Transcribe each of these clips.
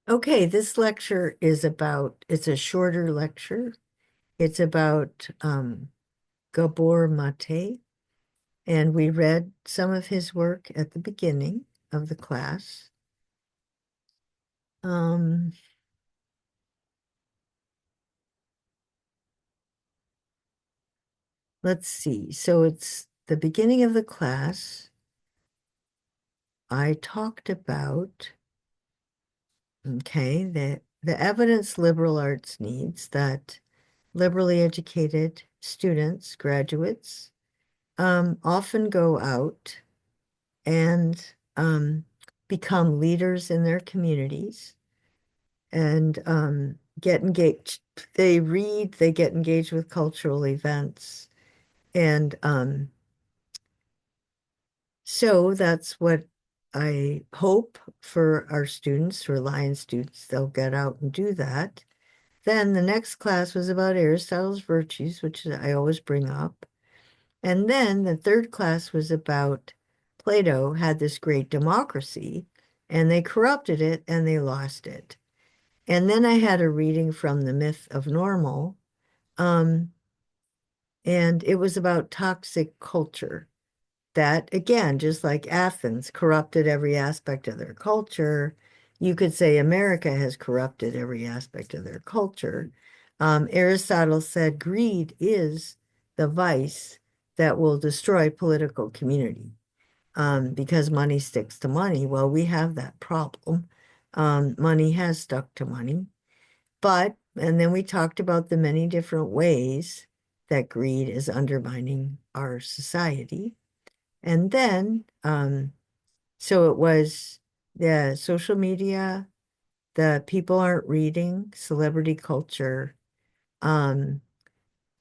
Okay, this lecture is about, it's a shorter lecture. It's about Gabor Mate, and we read some of his work at the beginning of the class. Um, let's see. So it's the beginning of the class. I talked about, okay, the evidence liberal arts needs that liberally educated students, graduates, often go out and become leaders in their communities and get engaged. They read, they get engaged with cultural events. And so that's what I hope for our students, for Lion students, they'll get out and do that. Then the next class was about Aristotle's virtues, which I always bring up. And then the third class was about Plato had this great democracy, and they corrupted it and they lost it. And then I had a reading from The Myth of Normal, um, and it was about toxic culture. That, again, just like Athens corrupted every aspect of their culture, you could say America has corrupted every aspect of their culture. Aristotle said greed is the vice that will destroy political community because money sticks to money. Well, we have that problem. Money has stuck to money. And then we talked about the many different ways that greed is undermining our society. And then, so it was the social media, the people aren't reading, celebrity culture, um,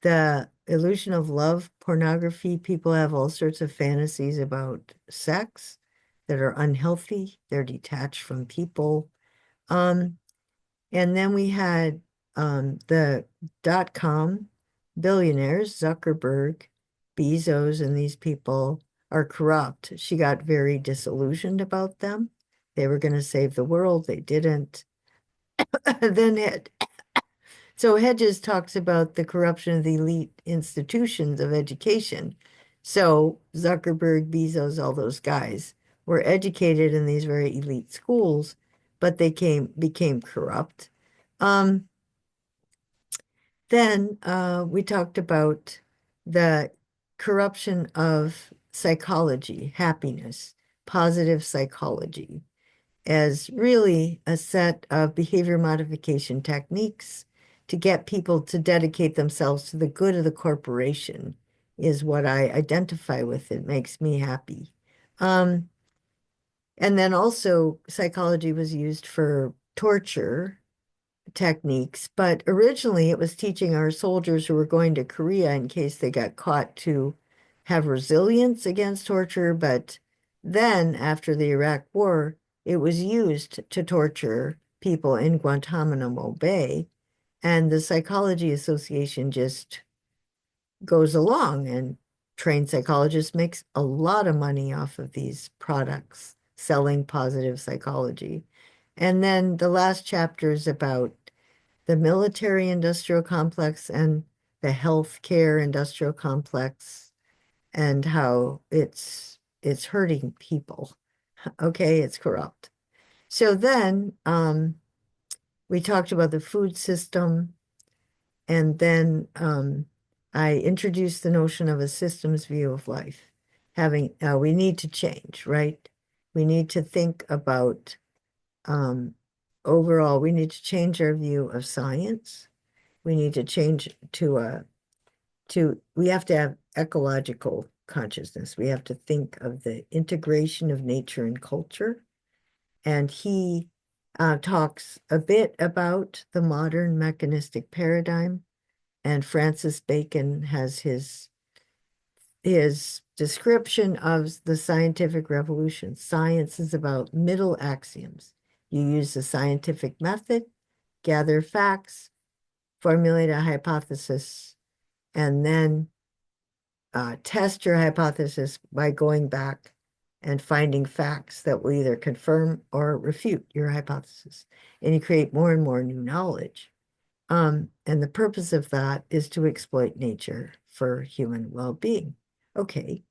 the illusion of love, pornography. People have all sorts of fantasies about sex that are unhealthy. They're detached from people. Um, and then we had the .com billionaires, Zuckerberg, Bezos, and these people are corrupt. She got very disillusioned about them. They were going to save the world. They didn't. Then so Hedges talks about the corruption of the elite institutions of education. So Zuckerberg, Bezos, all those guys were educated in these very elite schools, but they became corrupt. Um, then we talked about the corruption of psychology, happiness, positive psychology, as really a set of behavior modification techniques to get people to dedicate themselves to the good of the corporation is what I identify with. It makes me happy. Um, and then also psychology was used for torture techniques, but originally it was teaching our soldiers who were going to Korea in case they got caught to have resilience against torture. But then after the Iraq War, it was used to torture people in Guantanamo Bay. And the Psychology Association just goes along and trained psychologists makes a lot of money off of these products, selling positive psychology. And then the last chapter is about the military industrial complex and the healthcare industrial complex and how it's hurting people. Okay, it's corrupt. So then we talked about the food system, and then I introduced the notion of a systems view of life. Having we need to change, right? We need to think about um, overall, we need to change our view of science. We need to change we have to have ecological consciousness. We have to think of the integration of nature and culture. And he talks a bit about the modern mechanistic paradigm. And Francis Bacon has his description of the scientific revolution. Science is about middle axioms. You use the scientific method, gather facts, formulate a hypothesis, and then test your hypothesis by going back and finding facts that will either confirm or refute your hypothesis. And you create more and more new knowledge. And the purpose of that is to exploit nature for human well-being. Okay,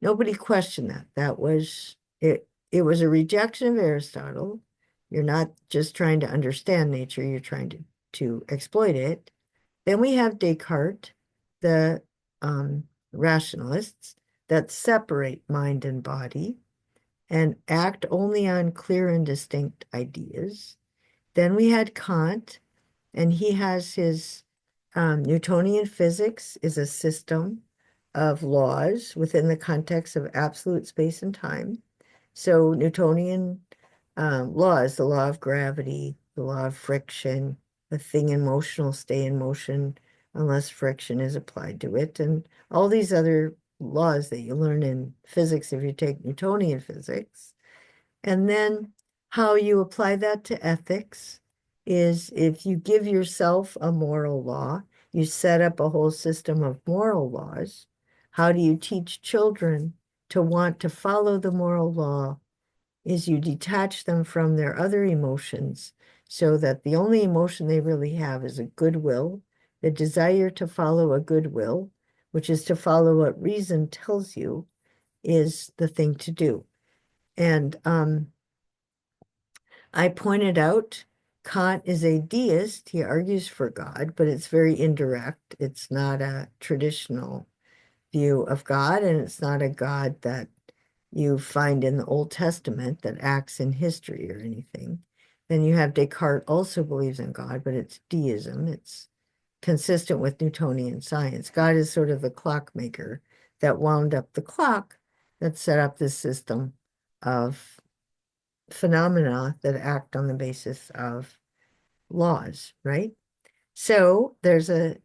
nobody questioned that. That was it. It was a rejection of Aristotle. You're not just trying to understand nature, you're trying to exploit it. Then we have Descartes, the rationalists that separate mind and body and act only on clear and distinct ideas. Then we had Kant, and he has his Newtonian physics is a system of laws within the context of absolute space and time. So Newtonian laws, the law of gravity, the law of friction, a thing in motion will stay in motion unless friction is applied to it, and all these other laws that you learn in physics if you take Newtonian physics. And then how you apply that to ethics is if you give yourself a moral law, you set up a whole system of moral laws. How do you teach children to want to follow the moral law? Is you detach them from their other emotions so that the only emotion they really have is a goodwill, the desire to follow a goodwill, which is to follow what reason tells you is the thing to do. And I pointed out Kant is a deist. He argues for God, but it's very indirect. It's not a traditional view of God, and it's not a God that you find in the Old Testament that acts in history or anything. Then you have Descartes also believes in God, but it's deism. It's consistent with Newtonian science. God is sort of the clockmaker that wound up the clock that set up this system of phenomena that act on the basis of laws, right? So there's a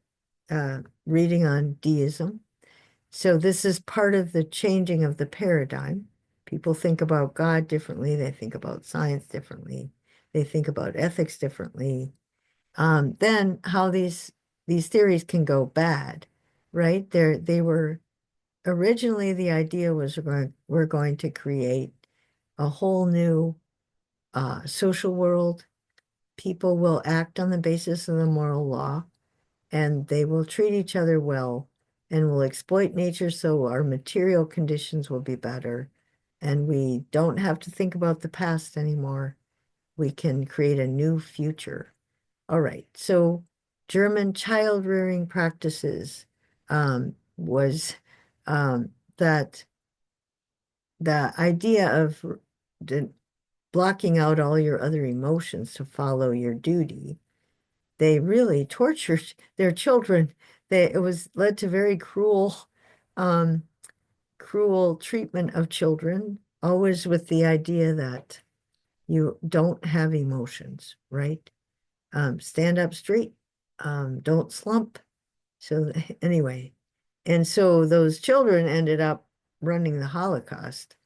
reading on deism. So this is part of the changing of the paradigm. People think about God differently. They think about science differently. They think about ethics differently. Then how these theories can go bad, right? They were originally the idea was we're going to create a whole new social world. People will act on the basis of the moral law, and they will treat each other well and will exploit nature so our material conditions will be better. And we don't have to think about the past anymore. We can create a new future. All right. So German child rearing practices was that the idea of blocking out all your other emotions to follow your duty. They really tortured their children. It was led to very um, cruel treatment of children, always with the idea that you don't have emotions, right? Stand up straight, don't slump. So anyway, and so those children ended up running the Holocaust.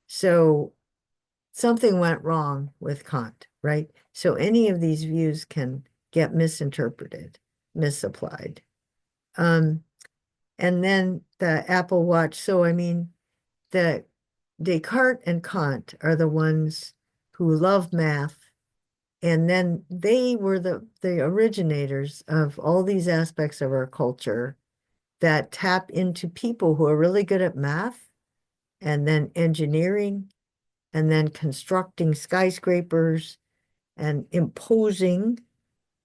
So something went wrong with Kant, right? So any of these views can get misinterpreted, misapplied. Um, and then the Apple Watch. So, I mean, the Descartes and Kant are the ones who love math. And then they were the originators of all these aspects of our culture that tap into people who are really good at math and then engineering and then constructing skyscrapers and imposing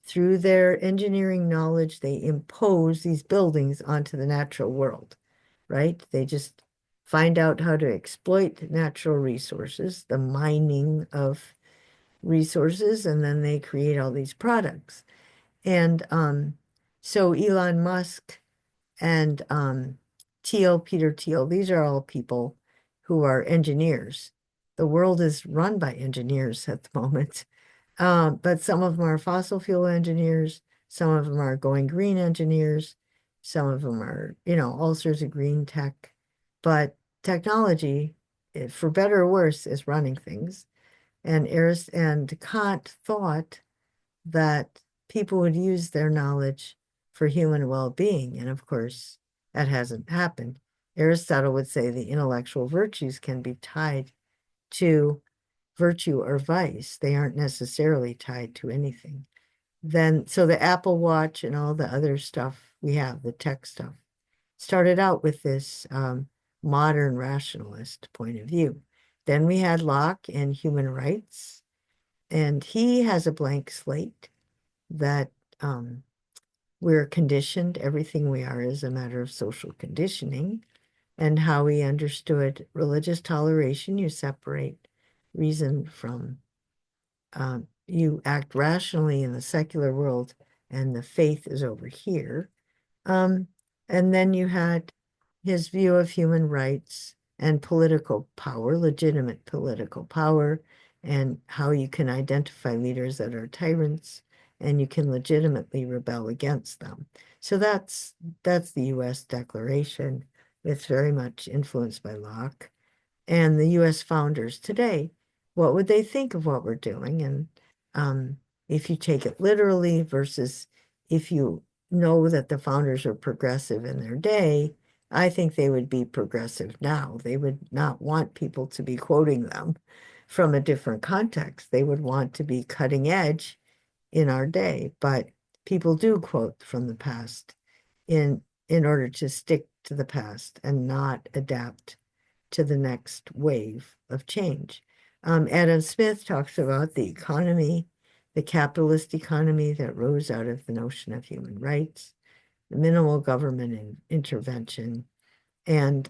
through their engineering knowledge, they impose these buildings onto the natural world, right? They just find out how to exploit natural resources, the mining of resources, and then they create all these products. And so Elon Musk and Peter Thiel, these are all people who are engineers. The world is run by engineers at the moment. But some of them are fossil fuel engineers, some of them are going green engineers, some of them are, all sorts of green tech. But technology, for better or worse, is running things. And Kant thought that people would use their knowledge for human well-being. And of course, that hasn't happened. Aristotle would say the intellectual virtues can be tied to virtue or vice. They aren't necessarily tied to anything. Then, so the Apple Watch and all the other stuff we have, the tech stuff, started out with this modern rationalist point of view. Then we had Locke and human rights, and he has a blank slate that we're conditioned. Everything we are is a matter of social conditioning, and how he understood religious toleration. You separate reason from, you act rationally in the secular world, and the faith is over here. Um, and then you had his view of human rights and political power, legitimate political power, and how you can identify leaders that are tyrants and you can legitimately rebel against them. So that's the US Declaration. It's very much influenced by Locke and the US founders today. What would they think of what we're doing? And if you take it literally versus if you know that the founders are progressive in their day, I think they would be progressive now. They would not want people to be quoting them from a different context. They would want to be cutting edge in our day, but people do quote from the past in order to stick to the past and not adapt to the next wave of change. Adam Smith talks about the economy, the capitalist economy that rose out of the notion of human rights, the minimal government intervention, and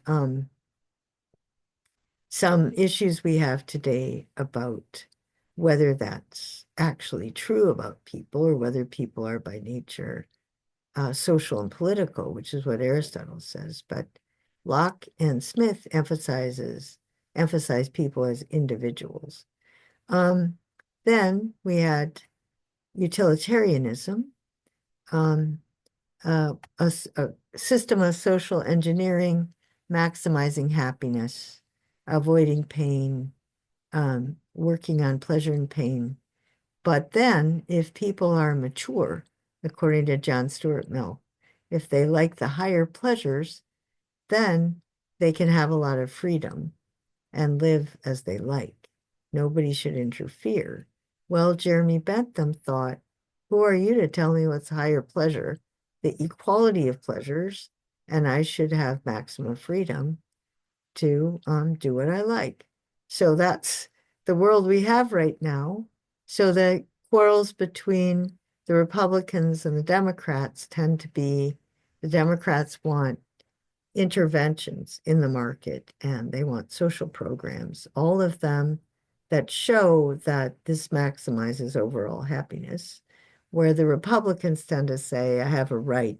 some issues we have today about whether that's actually true about people or whether people are by nature social and political, which is what Aristotle says. But Locke and Smith emphasize people as individuals. Then we had utilitarianism, um, a system of social engineering, maximizing happiness, avoiding pain, working on pleasure and pain. But then, if people are mature, according to John Stuart Mill, if they like the higher pleasures, then they can have a lot of freedom and live as they like. Nobody should interfere. Well, Jeremy Bentham thought, who are you to tell me what's higher pleasure? The equality of pleasures, and I should have maximum freedom to do what I like. So that's the world we have right now. So the quarrels between the Republicans and the Democrats tend to be the Democrats want interventions in the market and they want social programs, all of them that show that this maximizes overall happiness, where the Republicans tend to say, I have a right,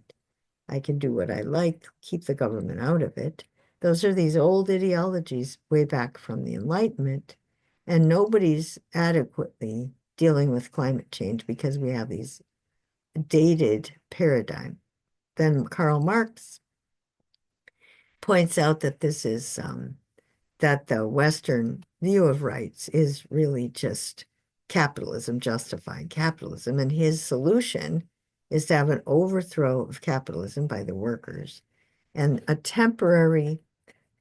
I can do what I like, keep the government out of it. Those are these old ideologies way back from the Enlightenment, and nobody's adequately dealing with climate change because we have these dated paradigm. Then Karl Marx points out that this is that the Western view of rights is really just capitalism justifying capitalism, and his solution is to have an overthrow of capitalism by the workers and a temporary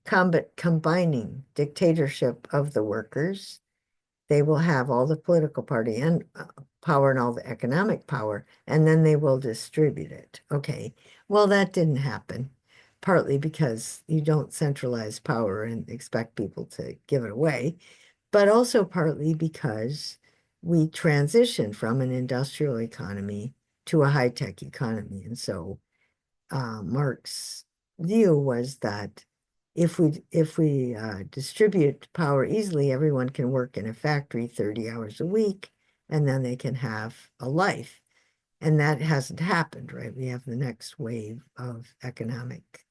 combining dictatorship of the workers. They will have all the political party and power and all the economic power, and then they will distribute it. Okay, well, that didn't happen, partly because you don't centralize power and expect people to give it away, but also partly because we transitioned from an industrial economy to a high-tech economy. And so Marx's view was that if we distribute power easily, everyone can work in a factory 30 hours a week, and then they can have a life. And that hasn't happened, right? We have the next wave of economic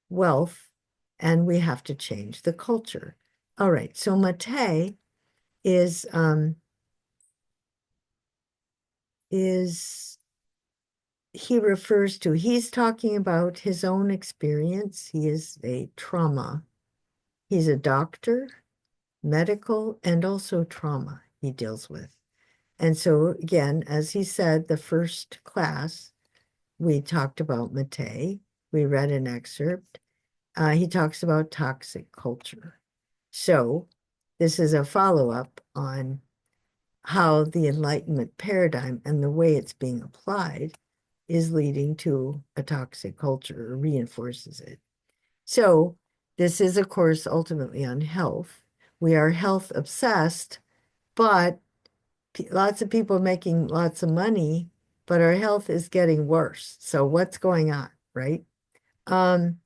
wealth, and we have to change the culture. All right, so Mattei is he refers to, he's talking about his own experience. He is a trauma. He's a doctor, medical, and also trauma he deals with. And so again, as he said, the first class, we talked about Mattei. We read an excerpt. he talks about toxic culture. So this is a follow-up on how the Enlightenment paradigm and the way it's being applied is leading to a toxic culture or reinforces it. So this is, of course, ultimately on health. We are health obsessed, but lots of people making lots of money, but our health is getting worse. So what's going on, right? Um,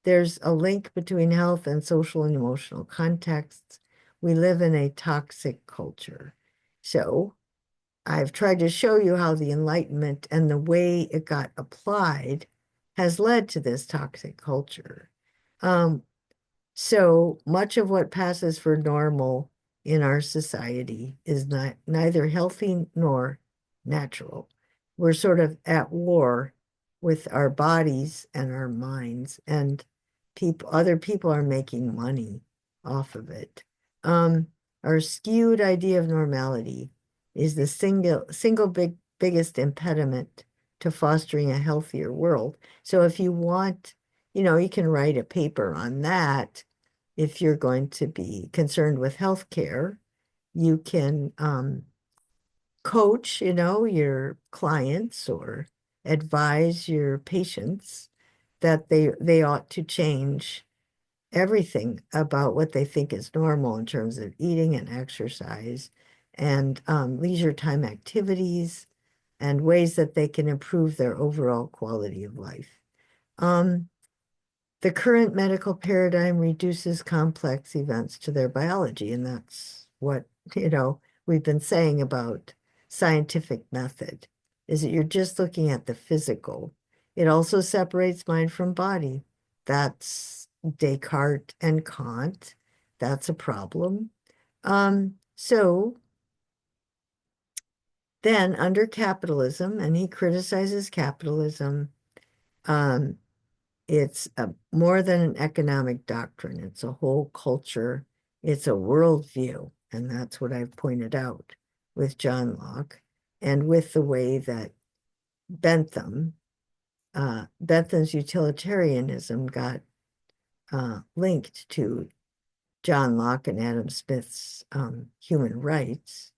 there's a link between health and social and emotional contexts. We live in a toxic culture. So I've tried to show you how the Enlightenment and the way it got applied has led to this toxic culture. Um, so much of what passes for normal in our society is not neither healthy nor natural. We're sort of at war with our bodies and our minds, and other people are making money off of it. Um, our skewed idea of normality is the single biggest impediment to fostering a healthier world. So if you want, you can write a paper on that. If you're going to be concerned with healthcare, you can coach, your clients or advise your patients that they ought to change everything about what they think is normal in terms of eating and exercise and leisure time activities and ways that they can improve their overall quality of life. Um, the current medical paradigm reduces complex events to their biology, and that's what, we've been saying about scientific method, is that you're just looking at the physical. It also separates mind from body. That's Descartes and Kant. That's a problem. So then under capitalism, and he criticizes capitalism, um, it's more than an economic doctrine. It's a whole culture. It's a worldview. And that's what I've pointed out with John Locke and with the way that Bentham, Bentham's utilitarianism got linked to John Locke and Adam Smith's human rights.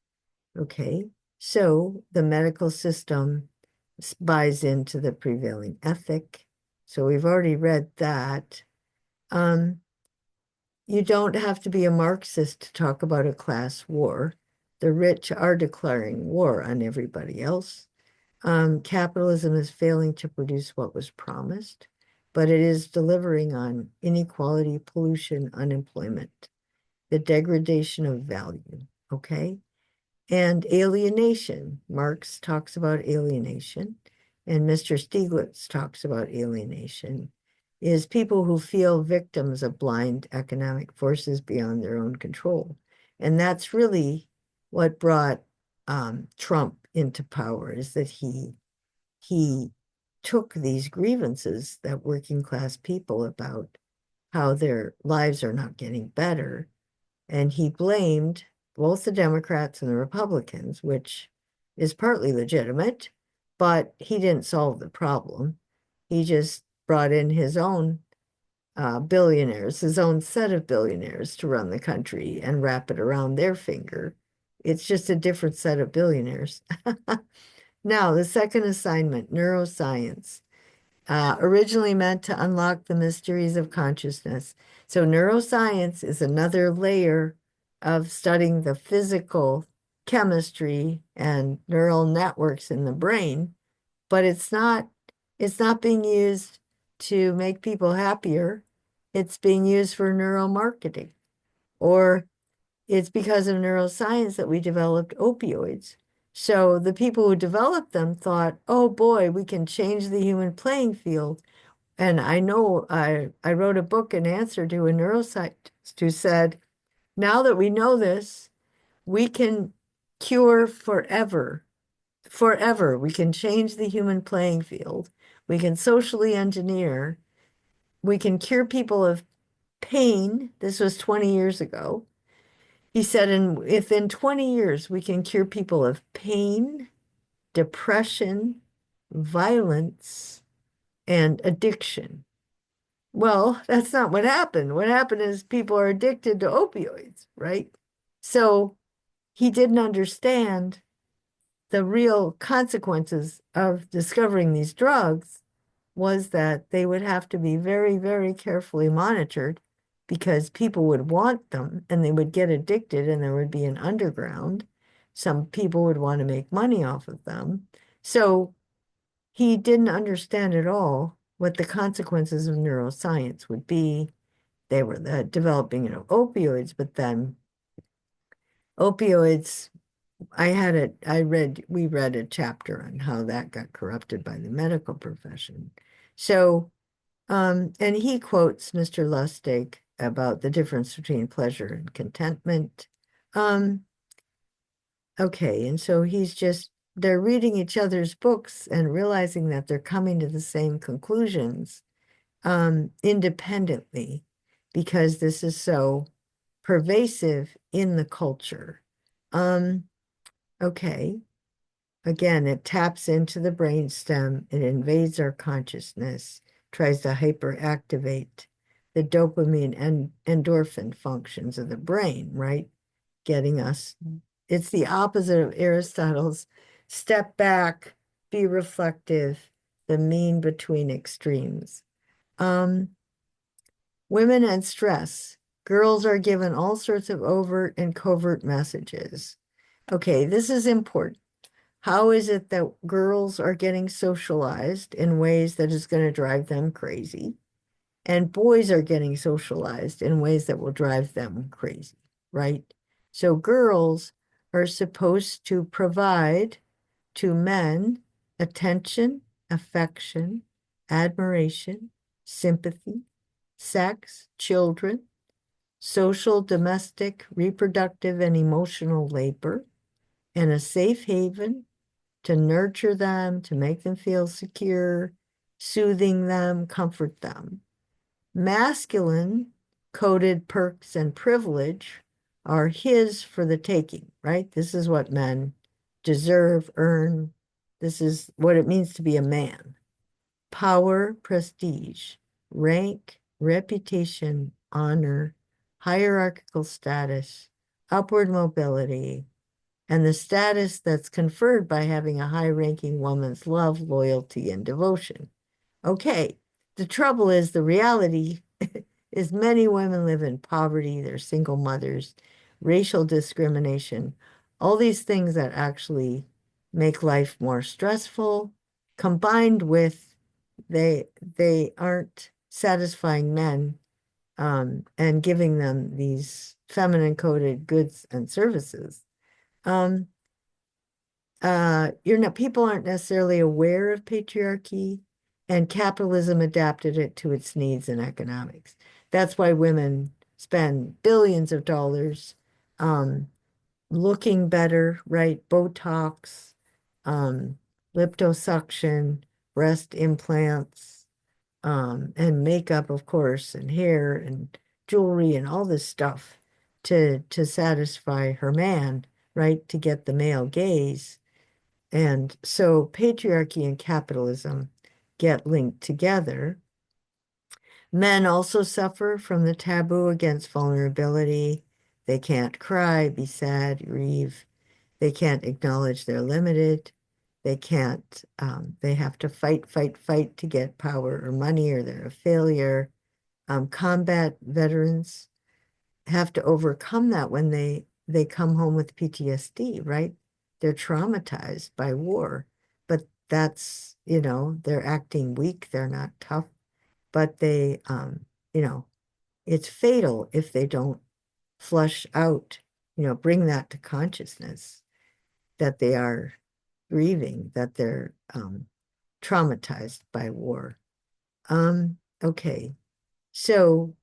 Okay, so the medical system buys into the prevailing ethic. So we've already read that. Um, you don't have to be a Marxist to talk about a class war. The rich are declaring war on everybody else. Capitalism is failing to produce what was promised, but it is delivering on inequality, pollution, unemployment, the degradation of value, okay? And alienation. Marx talks about alienation, and Mr. Stieglitz talks about alienation, is people who feel victims of blind economic forces beyond their own control. And that's really what brought Trump into power, is that he took these grievances that working class people about how their lives are not getting better, and he blamed both the Democrats and the Republicans, which is partly legitimate, but he didn't solve the problem. He just brought in his own billionaires, his own set of billionaires to run the country and wrap it around their finger. It's just a different set of billionaires. Now, the second assignment, neuroscience, originally meant to unlock the mysteries of consciousness. So neuroscience is another layer of studying the physical chemistry and neural networks in the brain, but it's not being used to make people happier. It's being used for neuromarketing, or it's because of neuroscience that we developed opioids. So the people who developed them thought, oh boy, we can change the human playing field. And I know I wrote a book in answer to a neuroscientist who said, now that we know this, we can cure forever. Forever. We can change the human playing field. We can socially engineer. We can cure people of pain. This was 20 years ago. He said, within 20 years, we can cure people of pain, depression, violence, and addiction. Well, that's not what happened. What happened is people are addicted to opioids, right? So he didn't understand the real consequences of discovering these drugs was that they would have to be very, very carefully monitored because people would want them and they would get addicted and there would be an underground. Some people would want to make money off of them. So he didn't understand at all what the consequences of neuroscience would be. They were the developing of opioids, but then opioids, we read a chapter on how that got corrupted by the medical profession. So, and he quotes Mr. Lustig about the difference between pleasure and contentment. Um, okay, and so they're reading each other's books and realizing that they're coming to the same conclusions, independently, because this is so pervasive in the culture. Um, okay. Again, it taps into the brainstem, it invades our consciousness, tries to hyperactivate the dopamine and endorphin functions of the brain, right? Getting us, it's the opposite of Aristotle's step back, be reflective, the mean between extremes. Um, Women and stress. Girls are given all sorts of overt and covert messages. Okay, this is important. How is it that girls are getting socialized in ways that is going to drive them crazy, and boys are getting socialized in ways that will drive them crazy, right? So girls are supposed to provide to men attention, affection, admiration, sympathy, sex, children, social, domestic, reproductive, and emotional labor, and a safe haven to nurture them, to make them feel secure, soothing them, comfort them. Masculine coded perks and privilege are his for the taking, right? This is what men deserve, earn. This is what it means to be a man. Power, prestige, rank, reputation, honor, hierarchical status, upward mobility, and the status that's conferred by having a high-ranking woman's love, loyalty, and devotion. Okay, the trouble is the reality is many women live in poverty, they're single mothers, racial discrimination, all these things that actually make life more stressful, combined with they aren't satisfying men, and giving them these feminine coded goods and services. Um, people aren't necessarily aware of patriarchy, and capitalism adapted it to its needs and economics. That's why women spend billions of dollars looking better, right? Botox, um, liposuction, breast implants, and makeup, of course, and hair and jewelry and all this stuff to satisfy her man, right? To get the male gaze. And so patriarchy and capitalism get linked together. Men also suffer from the taboo against vulnerability. They can't cry, be sad, grieve. They can't acknowledge they're limited. They can't, they have to fight, fight, fight to get power or money, or they're a failure. Combat veterans have to overcome that when they come home with PTSD, right? They're traumatized by war, but they're acting weak, they're not tough, but you know, it's fatal if they don't flush out, bring that to consciousness that they are grieving, that they're traumatized by war. Okay, so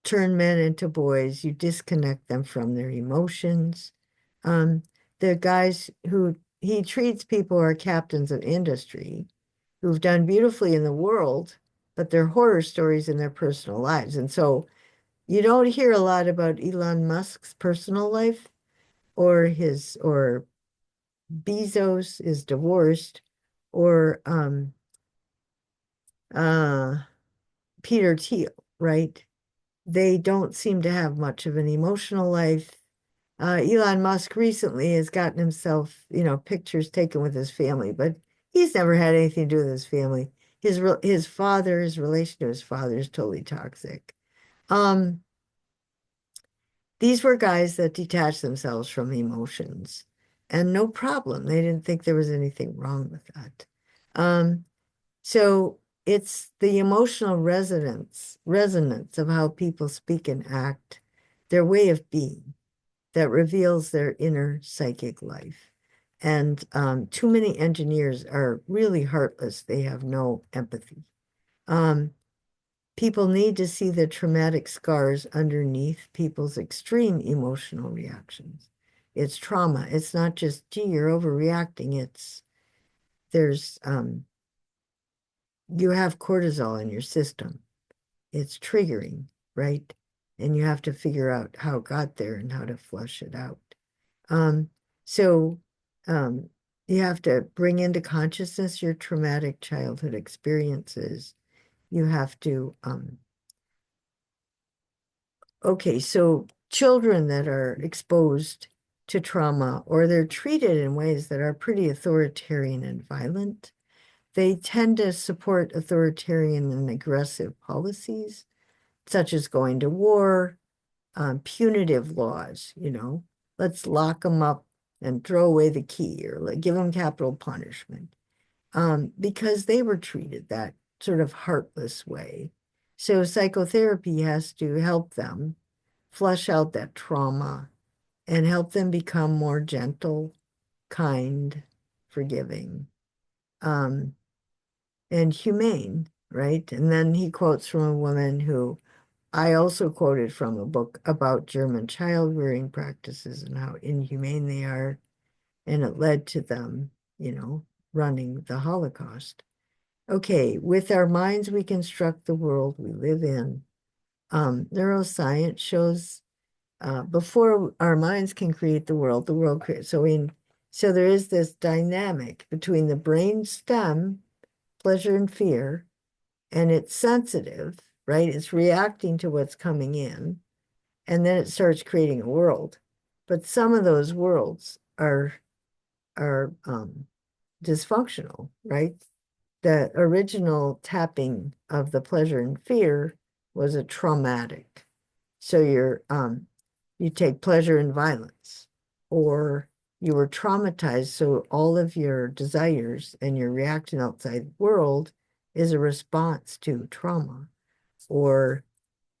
turn men into boys, you disconnect them from their emotions. Um, the guys who he treats people who are captains of industry who've done beautifully in the world, but they're horror stories in their personal lives. And so you don't hear a lot about Elon Musk's personal life or Bezos is divorced or uh Peter Thiel, right? They don't seem to have much of an emotional life. Elon Musk recently has gotten himself, pictures taken with his family, but he's never had anything to do with his family. His father, his relation to his father is totally toxic. Um, these were guys that detached themselves from emotions, and no problem. They didn't think there was anything wrong with that. Um, so it's the emotional resonance of how people speak and act, their way of being, that reveals their inner psychic life. And too many engineers are really heartless. They have no empathy. Um, People need to see the traumatic scars underneath people's extreme emotional reactions. It's trauma. It's not just, gee, you're overreacting. There's, you have cortisol in your system. It's triggering, right? And you have to figure out how it got there and how to flush it out. Um, so um, you have to bring into consciousness your traumatic childhood experiences. You have to, okay, so children that are exposed to trauma or they're treated in ways that are pretty authoritarian and violent, they tend to support authoritarian and aggressive policies, such as going to war, punitive laws, let's lock them up and throw away the key or like, give them capital punishment, because they were treated that sort of heartless way. So psychotherapy has to help them flush out that trauma and help them become more gentle, kind, forgiving, um, and humane, right? And then he quotes from a woman who I also quoted from a book about German child rearing practices and how inhumane they are. And it led to them, running the Holocaust. Okay, with our minds, we construct the world we live in. Neuroscience shows before our minds can create the world creates. So there is this dynamic between the brain stem, pleasure and fear, and it's sensitive, right? It's reacting to what's coming in, and then it starts creating a world. But some of those worlds are dysfunctional, right? The original tapping of the pleasure and fear was a traumatic. So you take pleasure in violence, or you were traumatized, so all of your desires and your reaction outside the world is a response to trauma. Or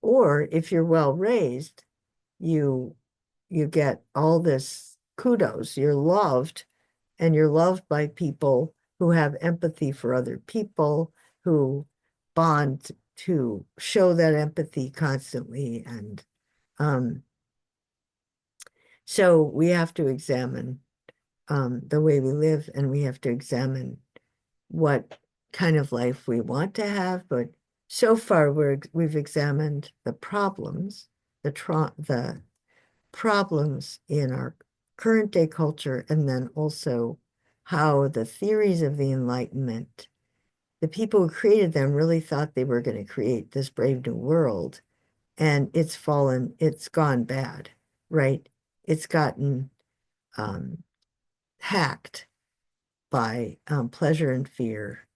or if you're well raised, you you get all this kudos. You're loved by people who have empathy for other people, who bond to show that empathy constantly. And um, so we have to examine the way we live, and we have to examine what kind of life we want to have. But so far, we've examined the problems in our current day culture, and then also how the theories of the Enlightenment, the people who created them really thought they were going to create this brave new world, and it's gone bad, right? It's gotten um, hacked by pleasure and fear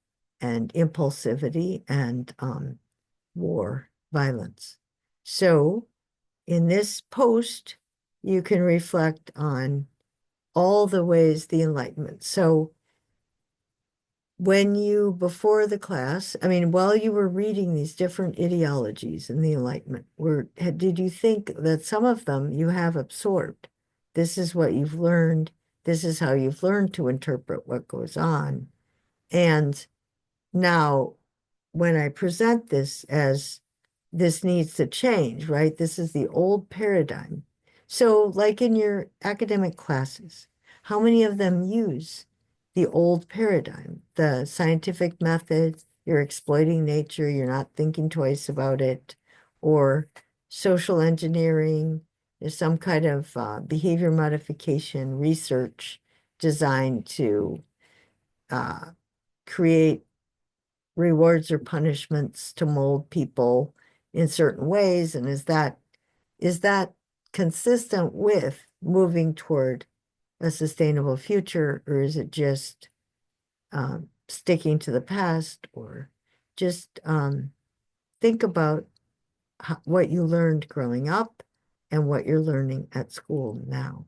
and impulsivity and war, violence. So in this post, you can reflect on all the ways the Enlightenment. So before the class, I mean, while you were reading these different ideologies in the Enlightenment, did you think that some of them you have absorbed? This is what you've learned. This is how you've learned to interpret what goes on. And now, when I present this as this needs to change, right? This is the old paradigm. So, like in your academic classes, how many of them use the old paradigm, the scientific method? You're exploiting nature, you're not thinking twice about it, or social engineering, there's some kind of behavior modification research designed to uh, create rewards or punishments to mold people in certain ways? And is that consistent with moving toward a sustainable future, or is it just sticking to the past? Or just think about what you learned growing up and what you're learning at school now.